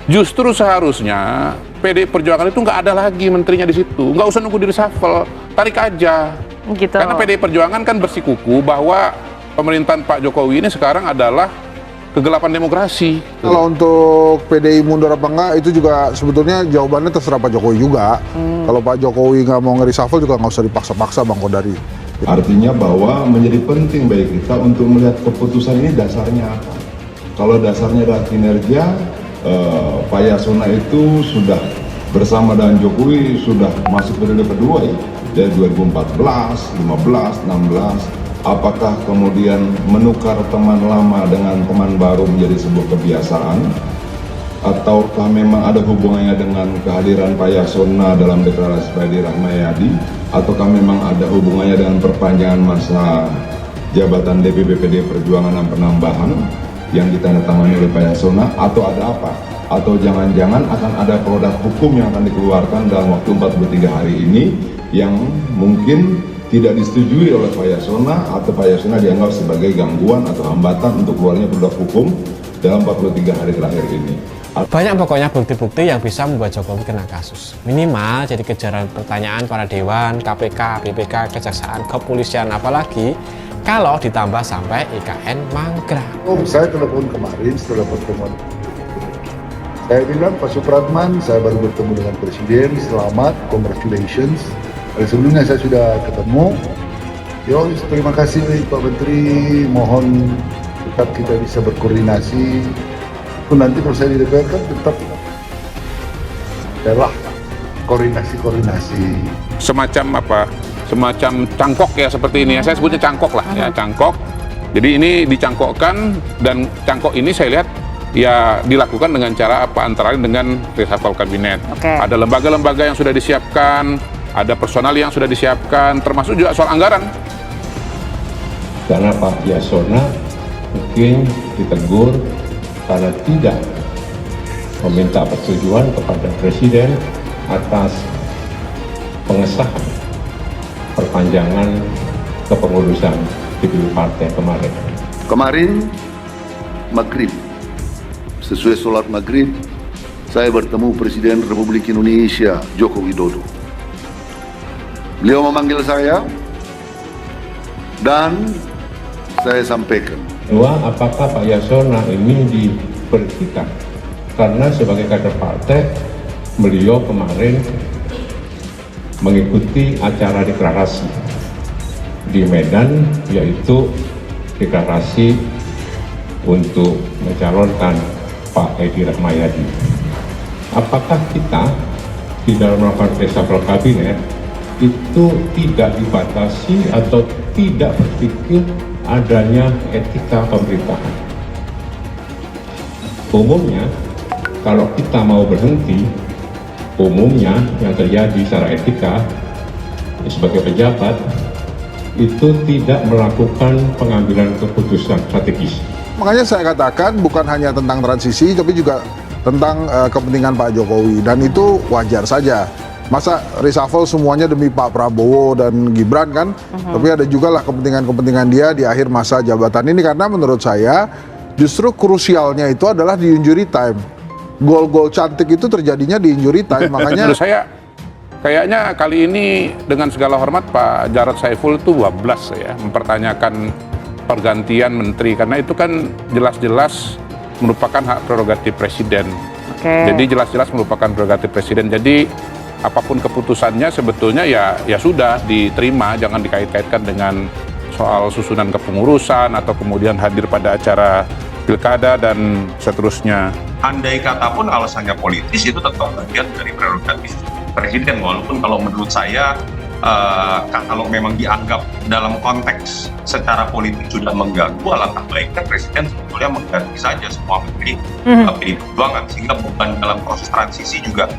Justru seharusnya PDI Perjuangan itu nggak ada lagi menterinya di situ, nggak usah nunggu di reshuffle, tarik aja. Gitu. Karena PDI Perjuangan kan bersikuku bahwa pemerintahan Pak Jokowi ini sekarang adalah kegelapan demokrasi. Kalau untuk PDI mundur apa enggak, itu juga sebetulnya jawabannya terserah Pak Jokowi juga. Kalau Pak Jokowi nggak mau nge-reshuffle juga nggak usah dipaksa-paksa Bang Kodari. Artinya bahwa menjadi penting bagi kita untuk melihat keputusan ini dasarnya apa. Kalau dasarnya adalah kinerja, Pak Yasona itu sudah bersama dengan Jokowi sudah masuk periode kedua ya, dari 2014, 15, 16. Apakah kemudian menukar teman lama dengan teman baru menjadi sebuah kebiasaan? Ataukah memang ada hubungannya dengan kehadiran Pak Yasona dalam deklarasi Pak Edi Rahmayadi? Ataukah memang ada hubungannya dengan perpanjangan masa jabatan DPP PDI Perjuangan dan penambahan yang ditandatangani oleh Pak Yasona? Atau ada apa? Atau jangan-jangan akan ada produk hukum yang akan dikeluarkan dalam waktu 43 hari ini yang mungkin tidak disetujui oleh Pak Yasona, atau Pak Yasona dianggap sebagai gangguan atau hambatan untuk keluarnya produk hukum dalam 43 hari terakhir ini. Banyak pokoknya bukti-bukti yang bisa membuat Jokowi kena kasus. Minimal jadi kejaran pertanyaan para dewan, KPK, BPK, Kejaksaan, Kepolisian, apalagi kalau ditambah sampai IKN mangkrak. Saya telepon kemarin setelah pertemuan. Saya bilang, Pak Supratman, saya baru bertemu dengan Presiden, selamat, congratulations. Sebelumnya saya sudah ketemu. Yo, terima kasih Pak Menteri, mohon tetap kita bisa berkoordinasi. Nanti kalau saya di DPR kan tetap adalah koordinasi. Semacam apa? Semacam cangkok ya seperti ini ya. Saya sebutnya cangkok lah ya, cangkok. Jadi ini dicangkokkan dan cangkok ini saya lihat ya dilakukan dengan cara apa? Antara lain dengan reshuffle kabinet. Ada lembaga-lembaga yang sudah disiapkan, ada personal yang sudah disiapkan, termasuk juga soal anggaran. Karena Pak Yasona mungkin ditegur karena tidak meminta persetujuan kepada Presiden atas pengesahan perpanjangan kepengurusan DPP partai kemarin. Kemarin maghrib, sesuai sholat maghrib, saya bertemu Presiden Republik Indonesia Joko Widodo. Beliau memanggil saya dan saya sampaikan. Apakah Pak Yasona ini diberhentikan karena sebagai kader partai beliau kemarin mengikuti acara deklarasi di Medan, yaitu deklarasi untuk mencalonkan Pak Edi Rahmayadi. Apakah kita di dalam melakukan reshuffle kabinet itu tidak dibatasi atau tidak berpikir adanya etika pemerintahan? Umumnya, kalau kita mau berhenti, umumnya yang terjadi secara etika sebagai pejabat itu tidak melakukan pengambilan keputusan strategis. Makanya saya katakan bukan hanya tentang transisi, tapi juga tentang kepentingan Pak Jokowi, dan itu wajar saja. Masa reshuffle semuanya demi Pak Prabowo dan Gibran kan? Tapi ada juga lah kepentingan-kepentingan dia di akhir masa jabatan ini, karena menurut saya justru krusialnya itu adalah di injury time. Gol-gol cantik itu terjadinya di injury time, makanya menurut saya kayaknya kali ini dengan segala hormat Pak Jarod Saiful itu bablas ya mempertanyakan pergantian menteri, karena itu kan jelas-jelas merupakan hak prerogatif presiden. Jadi jelas-jelas merupakan prerogatif presiden. Jadi apapun keputusannya sebetulnya ya sudah diterima, jangan dikait-kaitkan dengan soal susunan kepengurusan atau kemudian hadir pada acara pilkada dan seterusnya. Andai kata pun alasannya politis, itu tetap bagian dari prerogatif presiden, walaupun kalau menurut saya kalau memang dianggap dalam konteks secara politik sudah mengganggu, alangkah baiknya presiden sebetulnya mengganti saja semua menteri PDI Perjuangan, sehingga bukan dalam proses transisi juga